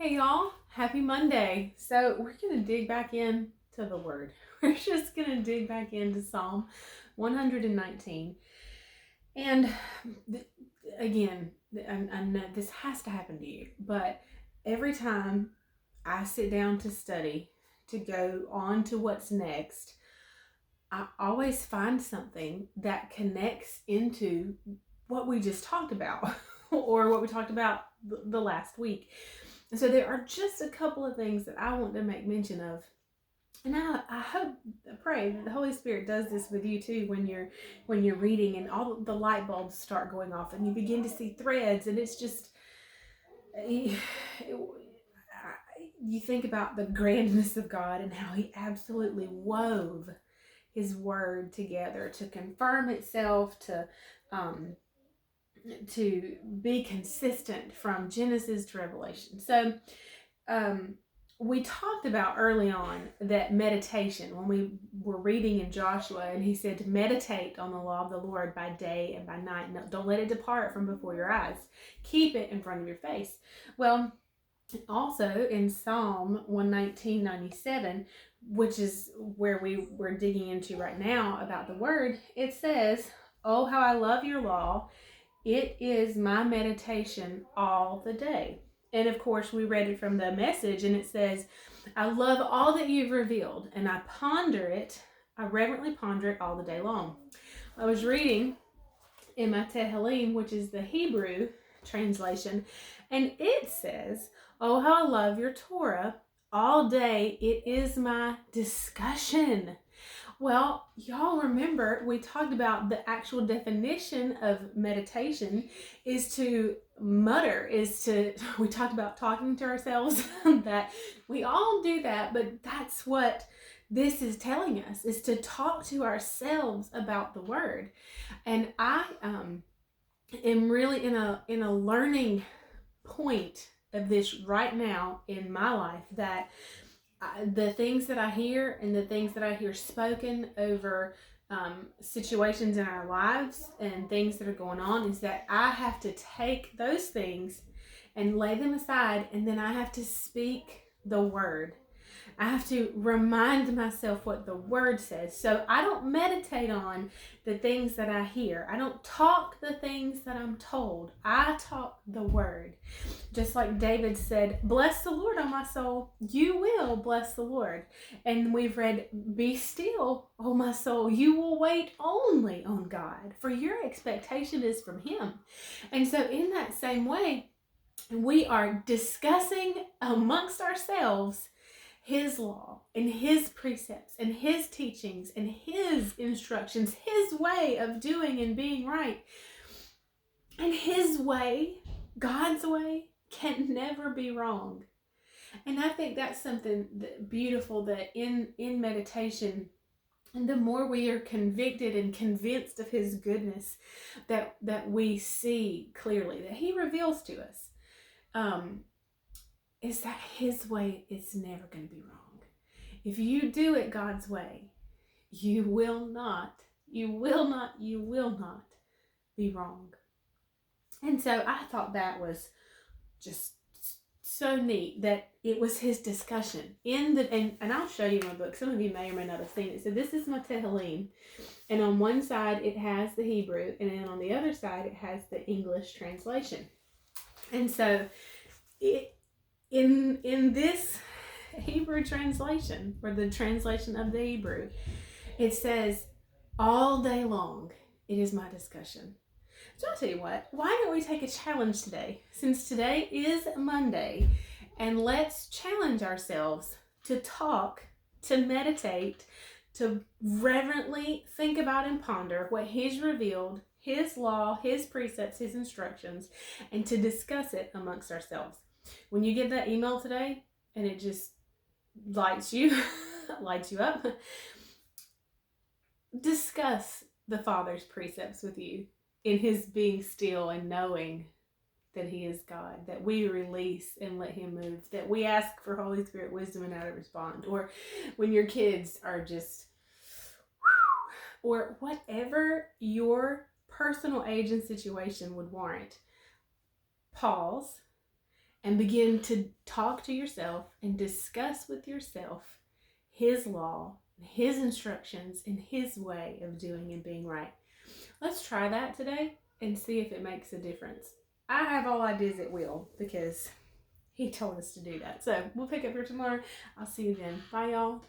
Hey y'all, happy Monday. So we're going to dig back into the word. We're just going to dig back into Psalm 119. And th- again, I know this has to happen to you, but every time I sit down to study, to go on to what's next, I always find something that connects into what we just talked about or what we talked about the last week. And so there are just a couple of things that I want to make mention of. And I hope, I pray that the Holy Spirit does this with you too when you're reading and all the light bulbs start going off and you begin to see threads and it's just you think about the grandness of God and how He absolutely wove His Word together to confirm itself, um, to be consistent from Genesis to Revelation. So um, we talked about early on that meditation when we were reading in Joshua, and he said to meditate on the law of the Lord by day and by night. No, don't let it depart from before your eyes. Keep it in front of your face. Well, also in Psalm 119:97, which is where we're digging into right now about the word, it says, "Oh, how I love your law. It is my meditation all the day." And of course, we read it from the Message, and it says, "I love all that you've revealed, and I ponder it. I reverently ponder it all the day long." I was reading in my Tehillim, which is the Hebrew translation, and it says, "Oh, how I love your Torah. All day it is my discussion." Well, y'all remember we talked about the actual definition of meditation is to mutter, we talked about talking to ourselves, that we all do that, but that's what this is telling us, is to talk to ourselves about the word. And I am really in a learning point of this right now in my life, that the things that I hear and the things that I hear spoken over situations in our lives and things that are going on, is that I have to take those things and lay them aside, and then I have to speak the word. I have to remind myself what the word says. So I don't meditate on the things that I hear. I don't talk the things that I'm told. I talk the word. Just like David said, "Bless the Lord, O my soul. You will bless the Lord." And we've read, "Be still, O my soul. You will wait only on God, for your expectation is from Him." And so in that same way, we are discussing amongst ourselves His law and His precepts and His teachings and His instructions, His way of doing and being right. And His way, God's way, can never be wrong. And I think that's something beautiful, that in meditation, and the more we are convicted and convinced of His goodness, that we see clearly, that He reveals to us, is that His way is never going to be wrong. If you do it God's way, you will not be wrong. And so I thought that was just so neat, that it was His discussion in the, and I'll show you my book. Some of you may or may not have seen it. So this is my Tehillim, and on one side it has the Hebrew, and then on the other side it has the English translation. And so it, in this Hebrew translation, or the translation of the Hebrew, it says, "All day long it is my discussion." So I'll tell you what, why don't we take a challenge today? Since today is Monday, and let's challenge ourselves to talk, to meditate, to reverently think about and ponder what He's revealed, His law, His precepts, His instructions, and to discuss it amongst ourselves. When you get that email today and it just lights you, lights you up, discuss the Father's precepts with you in His being still and knowing that He is God, that we release and let Him move, that we ask for Holy Spirit wisdom and how to respond, or when your kids are just, or whatever your personal age and situation would warrant, pause and begin to talk to yourself and discuss with yourself His law, His instructions, and His way of doing and being right. Let's try that today and see if it makes a difference. I have all ideas it will, because He told us to do that. So we'll pick up here tomorrow. I'll see you then. Bye, y'all.